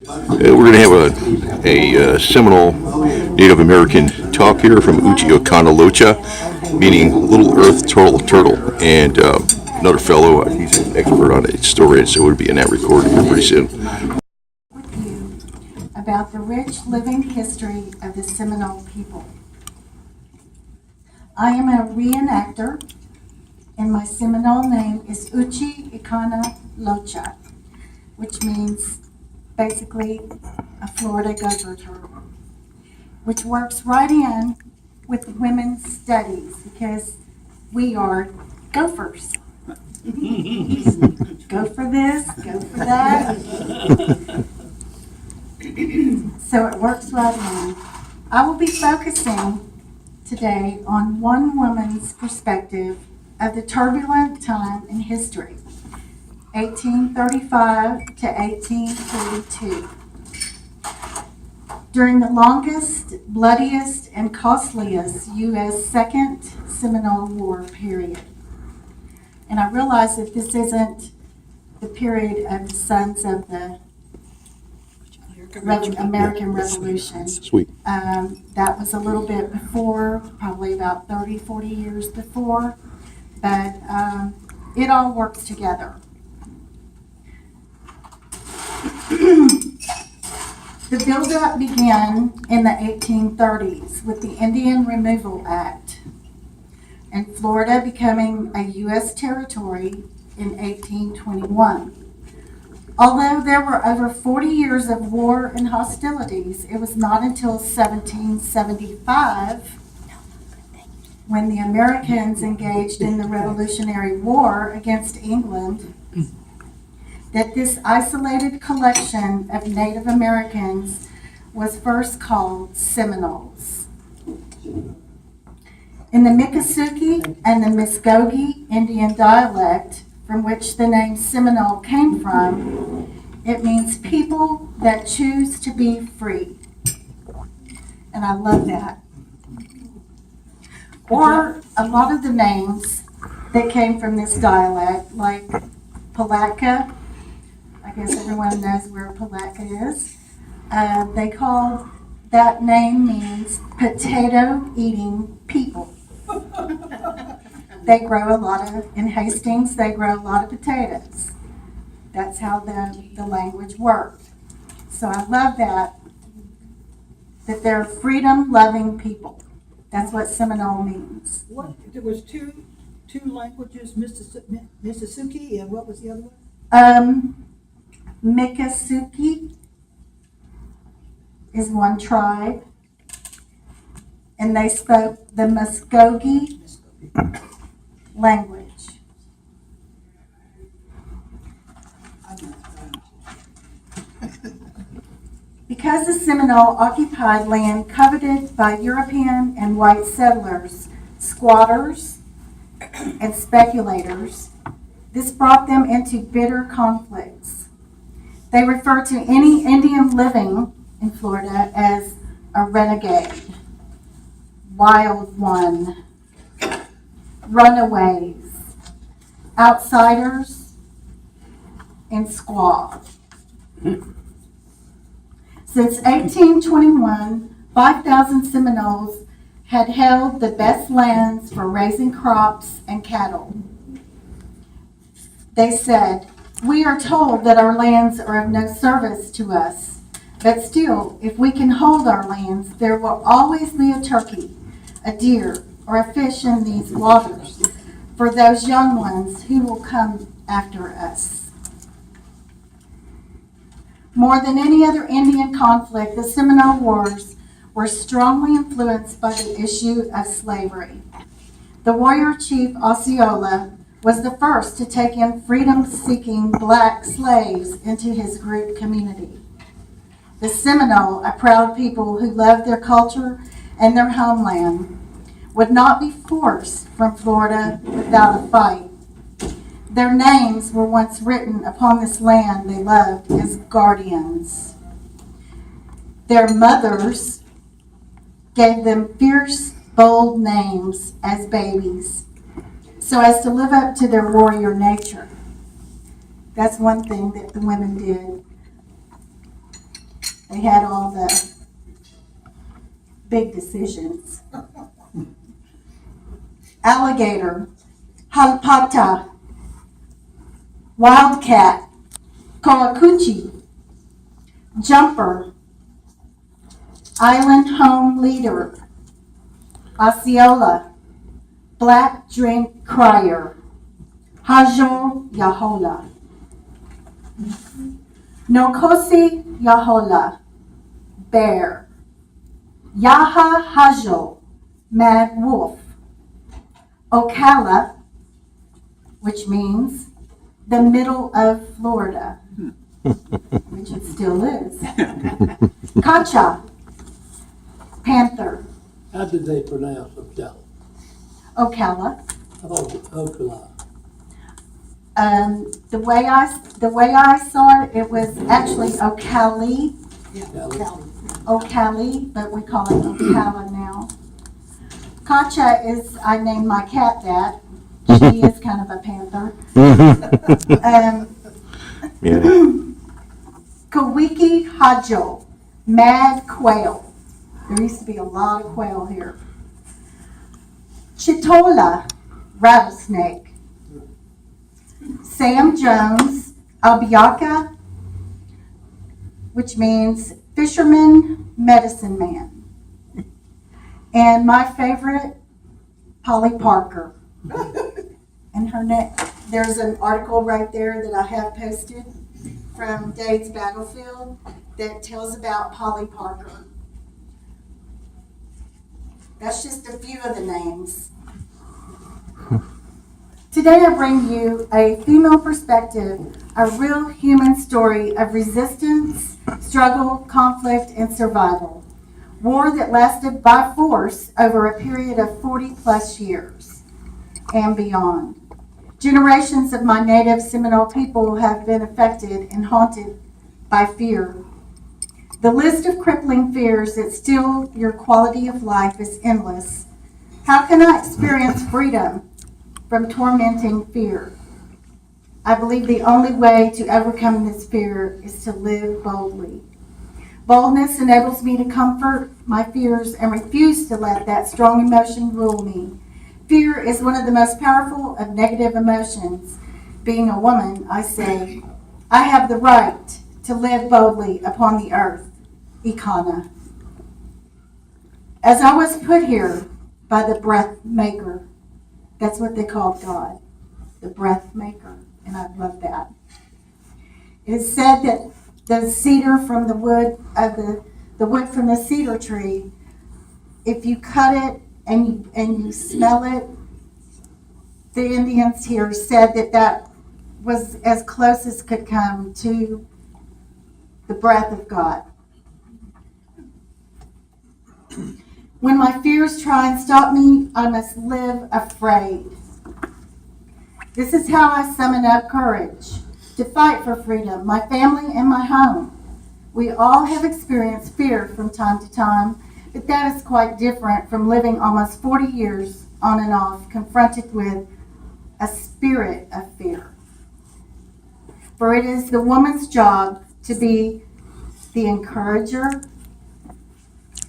We're going to have a Seminole Native American talk here from Ocala, meaning Little Earth Turtle. And another fellow, he's an expert on it, historian, so it'll be in that recording here pretty soon. With you about the rich living history of the Seminole people. I am a reenactor, and my Seminole name is Untitled Chapter, which means basically a Florida gopher turtle, which works right in with the women's studies because we are gophers. Go for this, go for that. So it works right in. I will be focusing today on one woman's perspective of the turbulent time in history, 1835 to 1842. During the longest, bloodiest, and costliest U.S. Second Seminole War period. And I realize that this isn't the period of the sons of the American Revolution. Sweet. That was a little bit before, probably about 30, 40 years before, but it all works together. The buildup began in the 1830s with the Indian Removal Act and Florida becoming a U.S. territory in 1821. Although there were over 40 years of war and hostilities, it was not until 1775 when the Americans engaged in the Revolutionary War against England that this isolated collection of Native Americans was first called Seminoles. In the Miccosukee and the Muskogee Indian dialect, from which the name Seminole came from, it means people that choose to be free. And I love that. Or a lot of the names that came from this dialect, like Palatka, I guess everyone knows where Palatka is. They called that name means potato-eating people. They grow a lot of, in Hastings, they grow a lot of potatoes. That's how the language worked. So I love that they're freedom-loving people. That's what Seminole means. What, there was two languages, Mississippi, and what was the other one? Miccosukee is one tribe, and they spoke the Muskogee language. Because the Seminole occupied land coveted by European and white settlers, squatters, and speculators, this brought them into bitter conflicts. They refer to any Indian living in Florida as a renegade, wild one, runaways, outsiders, and squaw. Since 1821, 5,000 Seminoles had held the best lands for raising crops and cattle. They said, "We are told that our lands are of no service to us, but still, if we can hold our lands, there will always be a turkey, a deer, or a fish in these waters for those young ones who will come after us." More than any other Indian conflict, the Seminole Wars were strongly influenced by the issue of slavery. The warrior chief Ocala was the first to take in freedom-seeking black slaves into his group community. The Seminole, a proud people who loved their culture and their homeland, would not be forced from Florida without a fight. Their names were once written upon this land they loved as guardians. Their mothers gave them fierce, bold names as babies, so as to live up to their warrior nature. That's one thing that the women did. They had all the big decisions. Alligator, halpata, wildcat, koakuchi, jumper, island home leader, Osceola, black drink crier, Hajo Yahola, Nokosi Yahola, bear, Yaha Hajo, mad wolf, Ocala, which means the middle of Florida, which it still is, Kacha, panther, How did they pronounce Ocala? Ocala. Oh, Ocala. The way I saw it, it was actually Ocali, but we call it Ocala now. Kacha is, I named my cat that. She is kind of a panther. Yeah. Kawiki Hajo, mad quail. There used to be a lot of quail here. Chitola, rattlesnake. Sam Jones, Albiaka, which means fisherman, medicine man. And my favorite, Polly Parker. And her neck, there's an article right there that I have posted from Dade's Battlefield that tells about Polly Parker. That's just a few of the names. Today I bring you a female perspective, a real human story of resistance, struggle, conflict, and survival. War that lasted by force over a period of 40 plus years and beyond. Generations of my native Seminole people have been affected and haunted by fear. The list of crippling fears that steal your quality of life is endless. How can I experience freedom from tormenting fear? I believe the only way to overcome this fear is to live boldly. Boldness enables me to comfort my fears and refuse to let that strong emotion rule me. Fear is one of the most powerful of negative emotions. Being a woman, I say, I have the right to live boldly upon the earth. Ikana. As I was put here by the breath maker, that's what they called God, the breath maker, and I love that. It is said that the cedar from the wood from the cedar tree, if you cut it and you smell it, the Indians here said that was as close as could come to the breath of God. When my fears try and stop me, I must live afraid. This is how I summon up courage to fight for freedom, my family, and my home. We all have experienced fear from time to time, but that is quite different from living almost 40 years on and off, confronted with a spirit of fear. For it is the woman's job to be the encourager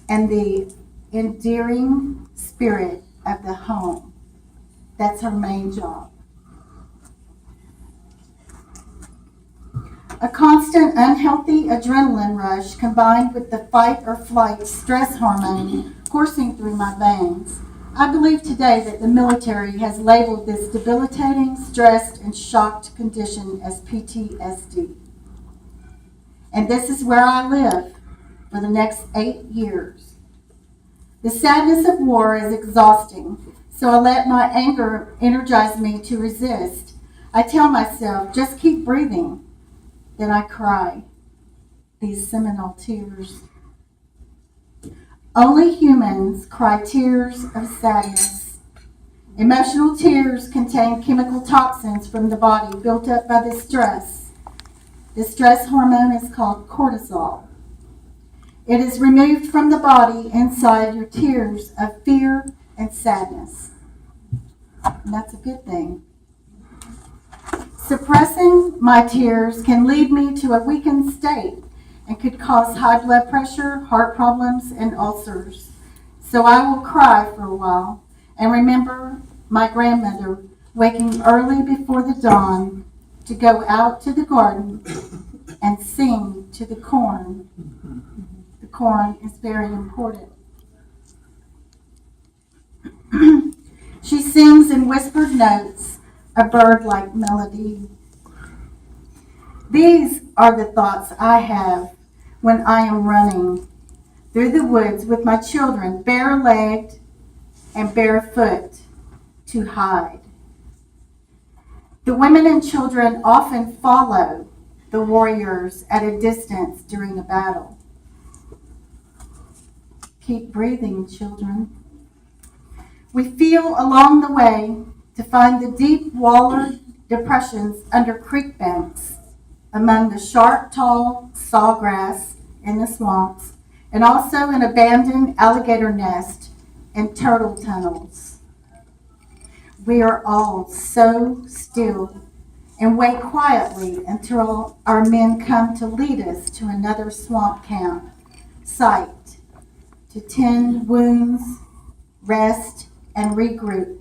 and the endearing spirit of the home. That's her main job. A constant unhealthy adrenaline rush combined with the fight or flight stress hormone coursing through my veins. I believe today that the military has labeled this debilitating, stressed, and shocked condition as PTSD. And this is where I live for the next 8 years. The sadness of war is exhausting, so I let my anger energize me to resist. I tell myself, just keep breathing. Then I cry, these Seminole tears. Only humans cry tears of sadness. Emotional tears contain chemical toxins from the body built up by the stress. The stress hormone is called cortisol. It is removed from the body inside your tears of fear and sadness. And that's a good thing. Suppressing my tears can lead me to a weakened state and could cause high blood pressure, heart problems, and ulcers. So I will cry for a while and remember my grandmother waking early before the dawn to go out to the garden and sing to the corn. The corn is very important. She sings in whispered notes, a bird-like melody. These are the thoughts I have when I am running through the woods with my children, bare-legged and barefoot, to hide. The women and children often follow the warriors at a distance during a battle. Keep breathing, children. We feel along the way to find the deep waller depressions under creek banks, among the sharp, tall sawgrass in the swamps, and also an abandoned alligator nest and turtle tunnels. We are all so still and wait quietly until our men come to lead us to another swamp camp site to tend wounds, rest, and regroup.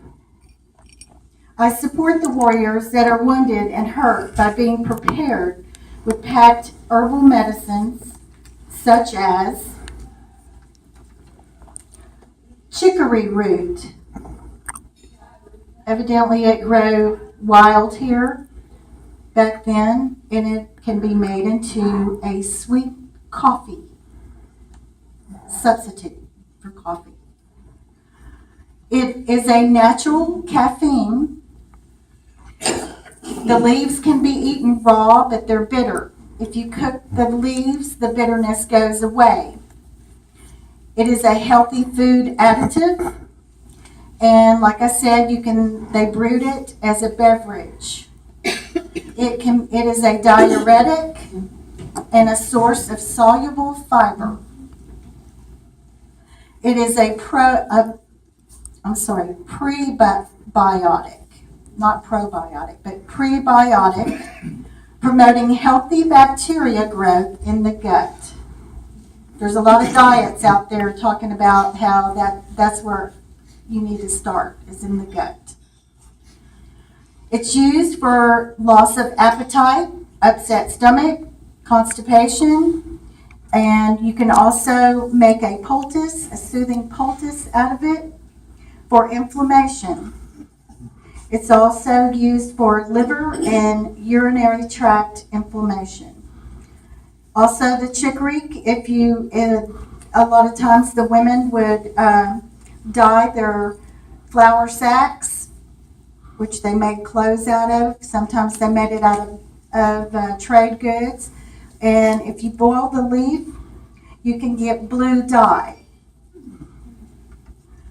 I support the warriors that are wounded and hurt by being prepared with packed herbal medicines such as chicory root. Evidently it grew wild here back then, and it can be made into a sweet coffee substitute for coffee. It is a natural caffeine. The leaves can be eaten raw, but they're bitter. If you cook the leaves, the bitterness goes away. It is a healthy food additive, and like I said, they brewed it as a beverage. It is a diuretic and a source of soluble fiber. It is a prebiotic, not probiotic, but prebiotic, promoting healthy bacteria growth in the gut. There's a lot of diets out there talking about how that's where you need to start, is in the gut. It's used for loss of appetite, upset stomach, constipation, and you can also make a poultice, a soothing poultice out of it for inflammation. It's also used for liver and urinary tract inflammation. Also the chicory, a lot of times the women would dye their flour sacks, which they made clothes out of. Sometimes they made it out of trade goods. And if you boil the leaf, you can get blue dye.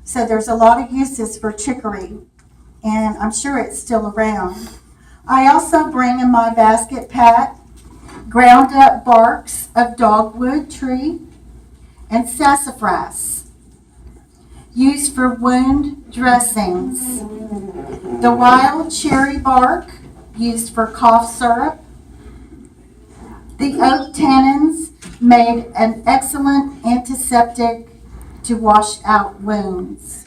So there's a lot of uses for chicory, and I'm sure it's still around. I also bring in my basket pack ground up barks of dogwood tree and sassafras, used for wound dressings. The wild cherry bark, used for cough syrup. The oak tannins made an excellent antiseptic to wash out wounds.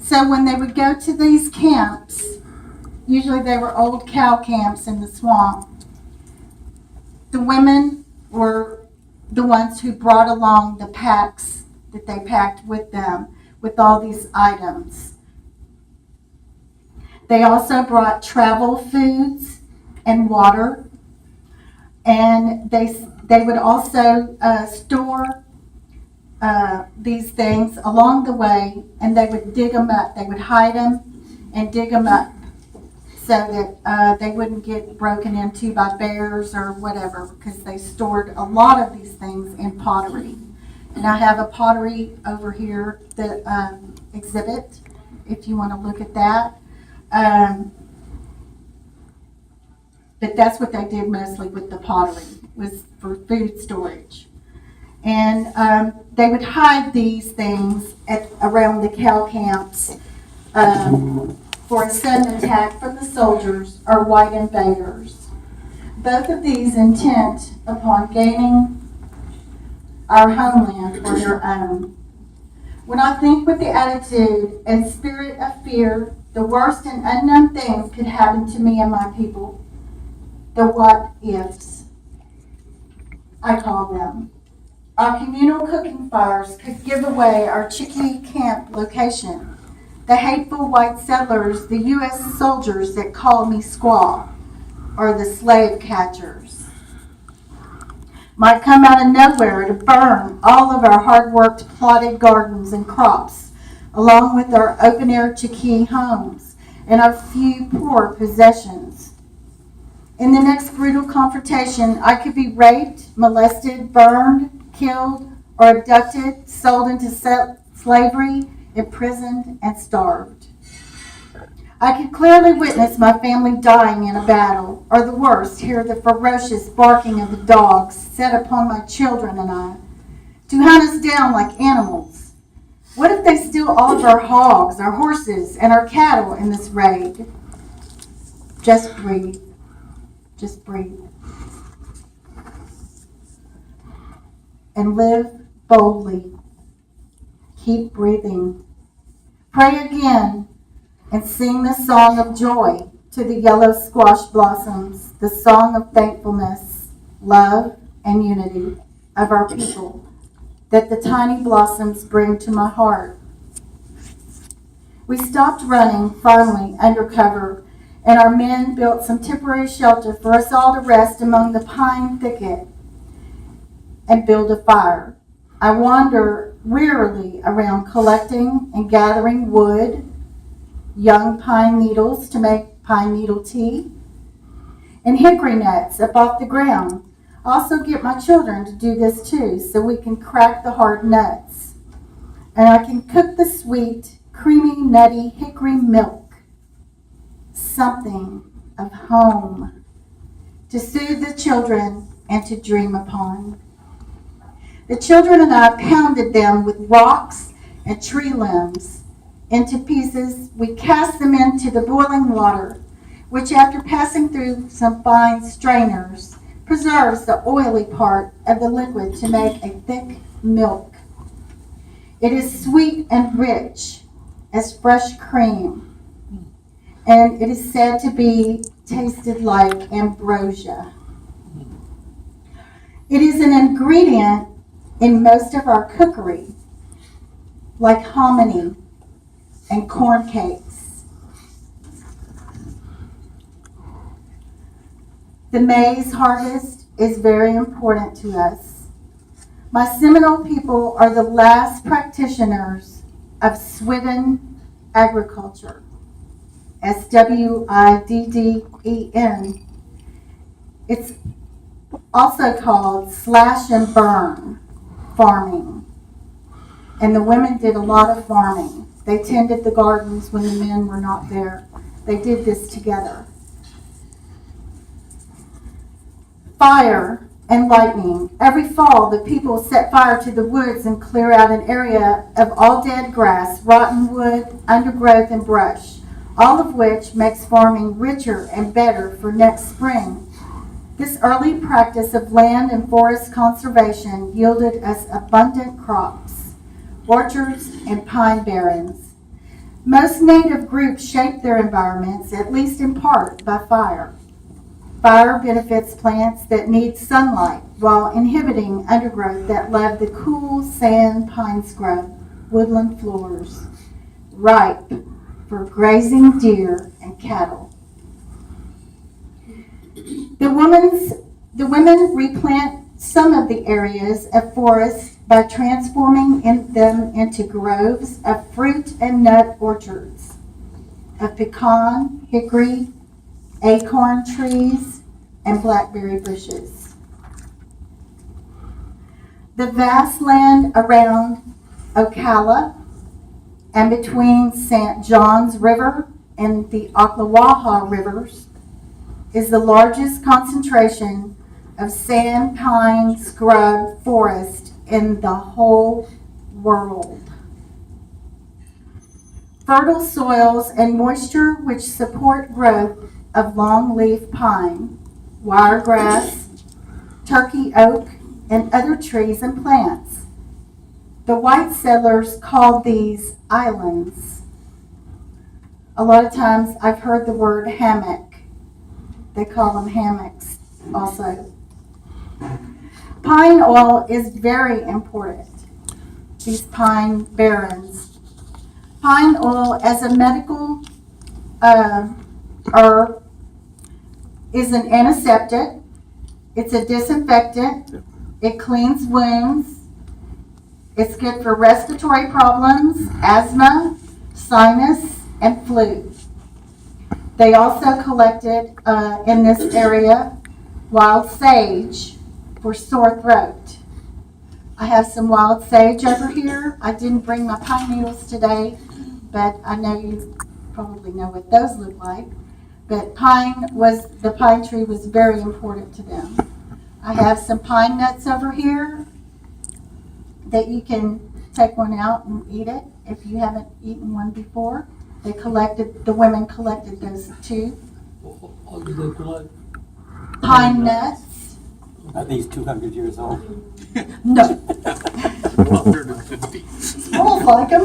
So when they would go to these camps, usually they were old cow camps in the swamp, the women were the ones who brought along the packs that they packed with them with all these items. They also brought travel foods and water, and they would also store these things along the way, and they would dig them up. They would hide them and dig them up so that they wouldn't get broken into by bears or whatever, because they stored a lot of these things in pottery. And I have a pottery over here, the exhibit, if you want to look at that. But that's what they did mostly with the pottery, was for food storage. And they would hide these things around the cow camps for a sudden attack from the soldiers or white invaders. both of these intent upon gaining our homeland for their own. When I think with the attitude and spirit of fear, the worst and unknown things could happen to me and my people. The what ifs, I call them. Our communal cooking fires could give away our Chickadee camp location. The hateful white settlers, the U.S. soldiers that call me squaw, or the slave catchers, might come out of nowhere to burn all of our hard-worked plotted gardens and crops, along with our open-air Chickadee homes and our few poor possessions. In the next brutal confrontation, I could be raped, molested, burned, killed, or abducted, sold into slavery, imprisoned, and starved. I could clearly witness my family dying in a battle, or the worst, hear the ferocious barking of the dogs set upon my children and I, to hunt us down like animals. What if they steal all of our hogs, our horses, and our cattle in this raid? Just breathe. Just breathe. And live boldly. Keep breathing. Pray again and sing the song of joy to the yellow squash blossoms, the song of thankfulness, love, and unity of our people that the tiny blossoms bring to my heart. We stopped running finally under cover, and our men built some temporary shelter for us all to rest among the pine thicket and build a fire. I wander wearily around collecting and gathering wood, young pine needles to make pine needle tea, and hickory nuts up off the ground. I also get my children to do this too, so we can crack the hard nuts. And I can cook the sweet, creamy, nutty hickory milk. Something of home to soothe the children and to dream upon. The children and I pounded them with rocks and tree limbs into pieces. We cast them into the boiling water, which after passing through some fine strainers, preserves the oily part of the liquid to make a thick milk. It is sweet and rich as fresh cream, and it is said to be tasted like ambrosia. It is an ingredient in most of our cookery, like hominy and corn cakes. The maize harvest is very important to us. My Seminole people are the last practitioners of swidden agriculture, SWIDDEN. It's also called slash and burn farming. And the women did a lot of farming. They tended the gardens when the men were not there. They did this together. Fire and lightning. Every fall, the people set fire to the woods and clear out an area of all dead grass, rotten wood, undergrowth, and brush, all of which makes farming richer and better for next spring. This early practice of land and forest conservation yielded us abundant crops, orchards, and pine barrens. Most native groups shape their environments, at least in part, by fire. Fire benefits plants that need sunlight while inhibiting undergrowth that love the cool sand pine scrub, woodland floors, ripe for grazing deer and cattle. The women replant some of the areas of forest by transforming them into groves of fruit and nut orchards, of pecan, hickory, acorn trees, and blackberry bushes. The vast land around Ocala and between St. John's River and the Ocala rivers is the largest concentration of sand pine scrub forest in the whole world. Fertile soils and moisture which support growth of longleaf pine wiregrass, turkey oak, and other trees and plants. The white settlers called these islands. A lot of times I've heard the word hammock. They call them hammocks also. Pine oil is very important. These pine barrens. Pine oil as a medical herb is an antiseptic. It's a disinfectant. It cleans wounds. It's good for respiratory problems, asthma, sinus, and flu. They also collected in this area wild sage for sore throat. I have some wild sage over here. I didn't bring my pine needles today, but I know you probably know what those look like. But the pine tree was very important to them. I have some pine nuts over here that you can take one out and eat it if you haven't eaten one before. The women collected those too. What did they collect? Pine nuts. Are these 200 years old? No. Smells like them.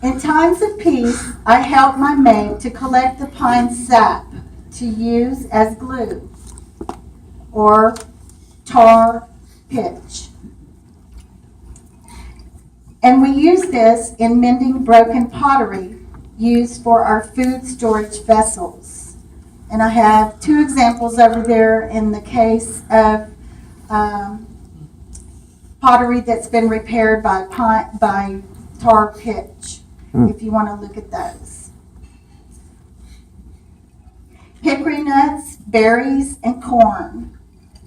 In times of peace, I helped my maid to collect the pine sap to use as glue or tar pitch. And we use this in mending broken pottery used for our food storage vessels. And I have two examples over there in the case of pottery that's been repaired by tar pitch, if you want to look at those. Hickory nuts, berries, and corn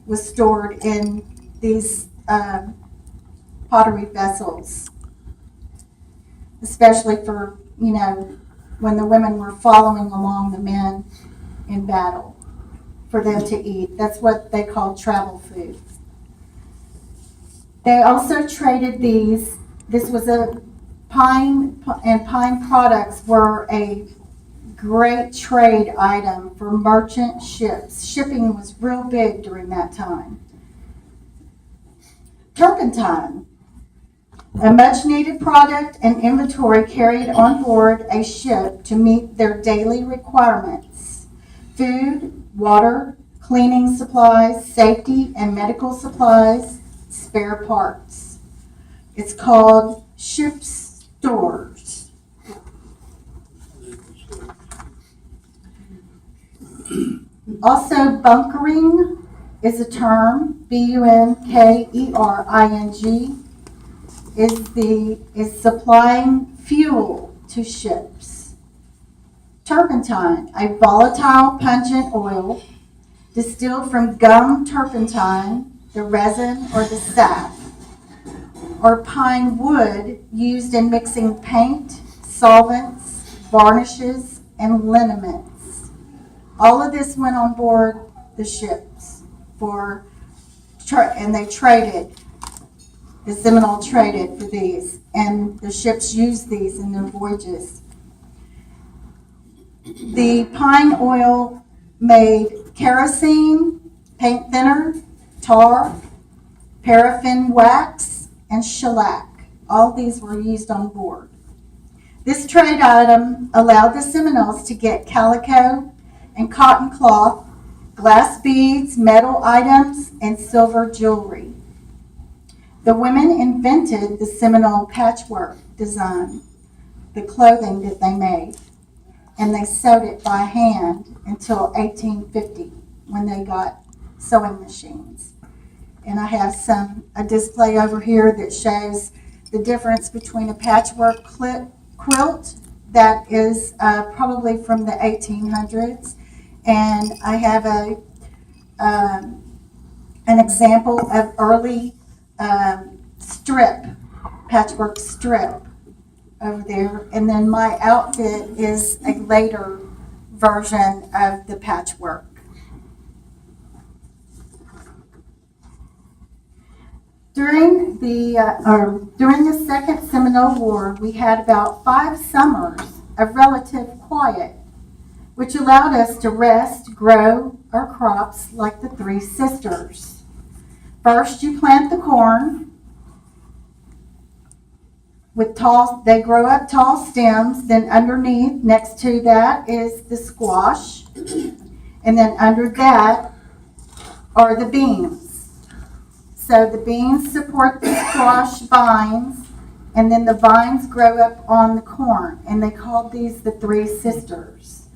was stored in these pottery vessels, especially for, when the women were following along the men in battle for them to eat. That's what they call travel food. They also traded these. This was a pine products were a great trade item for merchant ships. Shipping was real big during that time. Turpentine, a much needed product and inventory carried on board a ship to meet their daily requirements. Food, water, cleaning supplies, safety and medical supplies, spare parts. It's called ship stores. Also, bunkering is a term, bunkering, is supplying fuel to ships. Turpentine, a volatile pungent oil distilled from gum turpentine, the resin or the sap, or pine wood used in mixing paint, solvents, varnishes, and liniments. All of this went on board the ships and they traded. The Seminole traded for these, and the ships used these in their voyages. The pine oil made kerosene, paint thinner, tar, paraffin wax, and shellac. All these were used on board. This trade item allowed the Seminoles to get calico and cotton cloth, glass beads, metal items, and silver jewelry. The women invented the Seminole patchwork design, the clothing that they made, and they sewed it by hand until 1850 when they got sewing machines. And I have a display over here that shows the difference between a patchwork quilt that is probably from the 1800s, and I have an example of early patchwork strip over there, and then my outfit is a later version of the patchwork. During the Second Seminole War, we had about 5 summers of relative quiet which allowed us to rest, grow our crops like the three sisters. First, you plant the corn they grow up tall stems. Then underneath, next to that, is the squash. And then under that are the beans. So the beans support the squash vines, and then the vines grow up on the corn. And they called these the three sisters.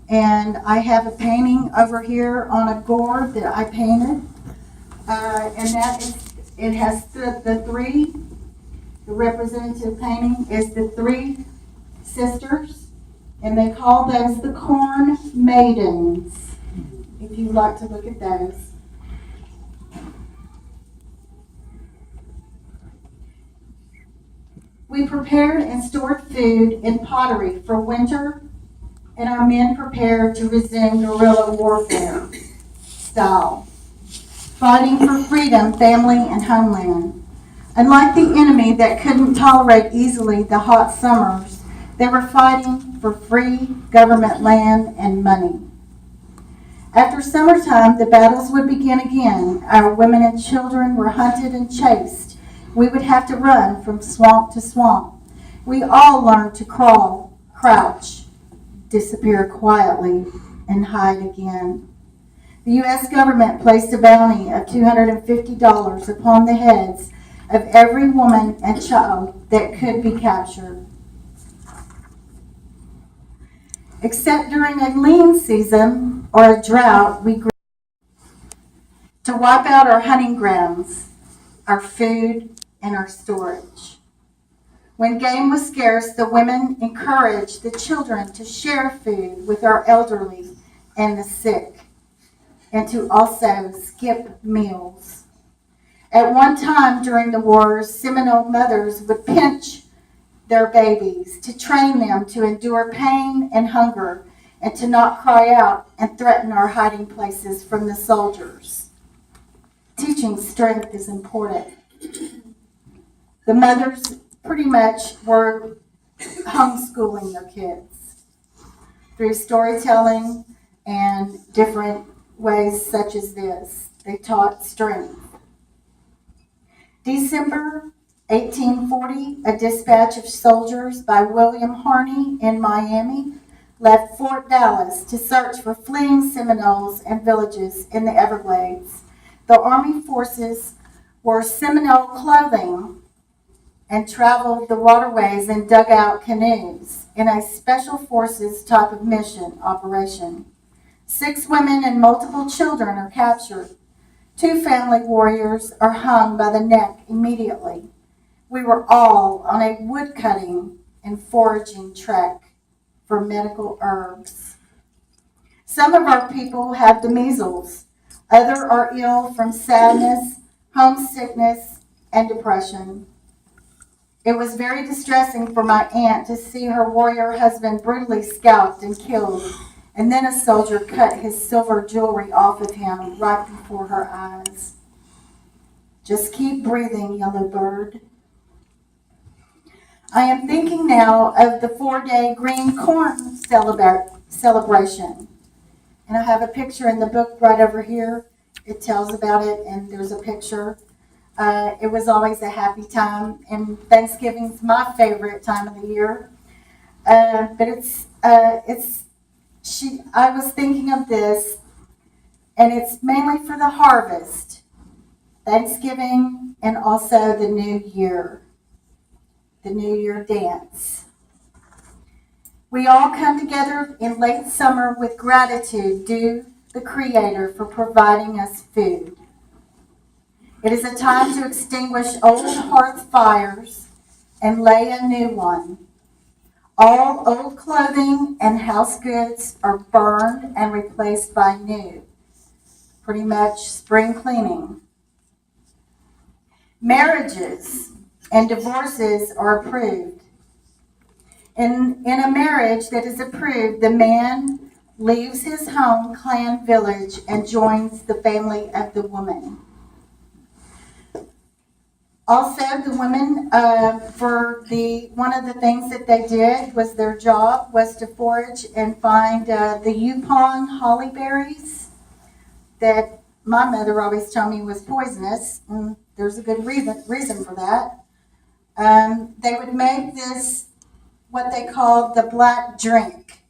And I have a painting over here on a gourd that I painted. It has the three. The representative painting is the three sisters, and they call those the corn maidens, if you'd like to look at those. We prepared and stored food in pottery for winter, and our men prepared to resume guerrilla warfare style, fighting for freedom, family, and homeland. Unlike the enemy that couldn't tolerate easily the hot summers, they were fighting for free government land and money. After summertime, the battles would begin again. Our women and children were hunted and chased. We would have to run from swamp to swamp. We all learned to crawl, crouch, disappear quietly, and hide again. The U.S. government placed a bounty of $250 upon the heads of every woman and child that could be captured. Except during a lean season or a drought, we grew to wipe out our hunting grounds, our food, and our storage. When game was scarce, the women encouraged the children to share food with our elderly and the sick, and to also skip meals. At one time during the wars, Seminole mothers would pinch their babies to train them to endure pain and hunger and to not cry out and threaten our hiding places from the soldiers. Teaching strength is important. The mothers pretty much were homeschooling their kids through storytelling and different ways such as this. They taught strength. December 1840, a dispatch of soldiers by William Harney in Miami left Fort Dallas to search for fleeing Seminoles and villages in the Everglades. The Army forces wore Seminole clothing and traveled the waterways in dugout canoes in a special forces type of mission operation. 6 women and multiple children are captured. 2 family warriors are hung by the neck immediately. We were all on a wood-cutting and foraging trek for medical herbs. Some of our people have the measles. Others are ill from sadness, homesickness, and depression. It was very distressing for my aunt to see her warrior husband brutally scalped and killed, and then a soldier cut his silver jewelry off of him right before her eyes. Just keep breathing, yellow bird. I am thinking now of the 4-day green corn celebration. And I have a picture in the book right over here. It tells about it, and there's a picture. It was always a happy time, and Thanksgiving's my favorite time of the year. But I was thinking of this, and it's mainly for the harvest, Thanksgiving, and also the New Year dance. We all come together in late summer with gratitude due the Creator for providing us food. It is a time to extinguish old hearth fires and lay a new one. All old clothing and house goods are burned and replaced by new. Pretty much spring cleaning. Marriages and divorces are approved. In a marriage that is approved, the man leaves his home, clan, village, and joins the family of the woman. Also, the women, one of the things that they did was their job was to forage and find the Yupon holly berries that my mother always told me was poisonous, and there's a good reason for that. They would make this, what they called the black drink,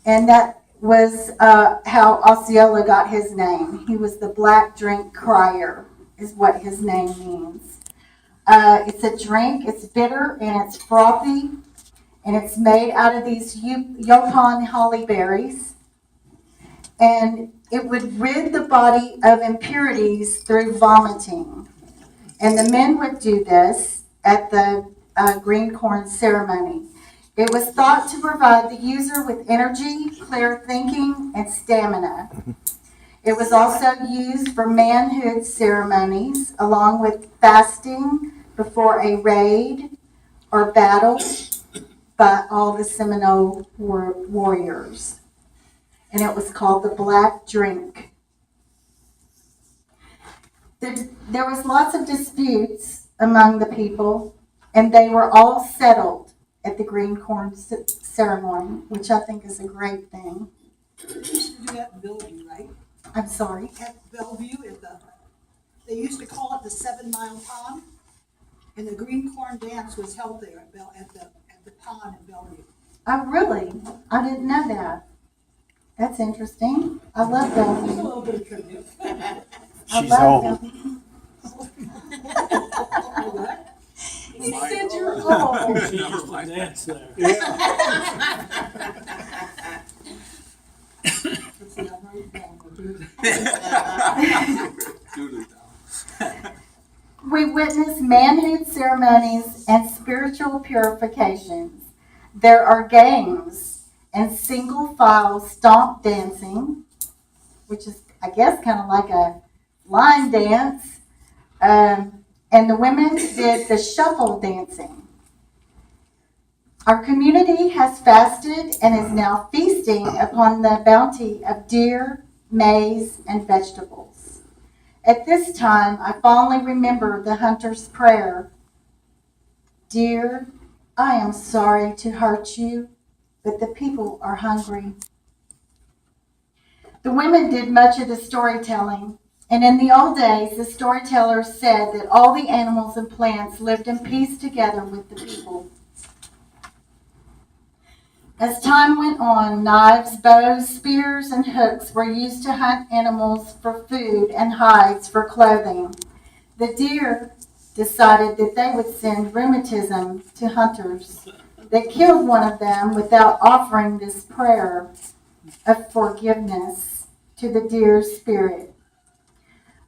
and that was how Osceola got his name. He was the black drink crier, is what his name means. It's a drink, it's bitter, and it's frothy, and it's made out of these Yopon holly berries. And it would rid the body of impurities through vomiting. And the men would do this at the green corn ceremony. It was thought to provide the user with energy, clear thinking, and stamina. It was also used for manhood ceremonies, along with fasting before a raid or battle by all the Seminole warriors. And it was called the black drink. There was lots of disputes among the people, and they were all settled at the green corn ceremony, which I think is a great thing. They used to do that in Bellevue, right? I'm sorry. At Bellevue, they used to call it the 7 Mile Pond, and the green corn dance was held there at the pond in Bellevue. Oh, really? I didn't know that. That's interesting. I love Just a Bellevue. little bit of trivia. I She's love old. Bellevue. What? He said you're old. She used to dance there. Let's see, I'm right down. We'll do it. We witness manhood ceremonies and spiritual purifications. There are games and single file stomp dancing, which is, I guess, kind of like a line dance. And the women did the shuffle dancing. Our community has fasted and is now feasting upon the bounty of deer, maize, and vegetables. At this time, I fondly remember the hunter's prayer. Dear, I am sorry to hurt you, but the people are hungry. The women did much of the storytelling, and in the old days, the storytellers said that all the animals and plants lived in peace together with the people. As time went on, knives, bows, spears, and hooks were used to hunt animals for food and hides for clothing. The deer decided that they would send rheumatism to hunters. They killed one of them without offering this prayer of forgiveness to the deer's spirit.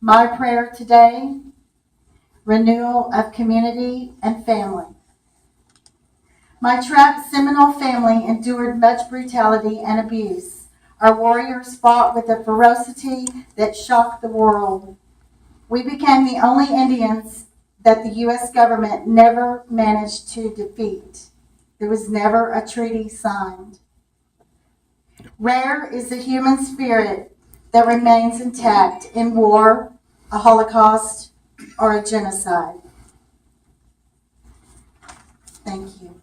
My prayer today, renewal of community and family. My trapped Seminole family endured much brutality and abuse. Our warriors fought with a ferocity that shocked the world. We became the only Indians that the U.S. government never managed to defeat. There was never a treaty signed. Rare is the human spirit that remains intact in war, a Holocaust, or a genocide. Thank you.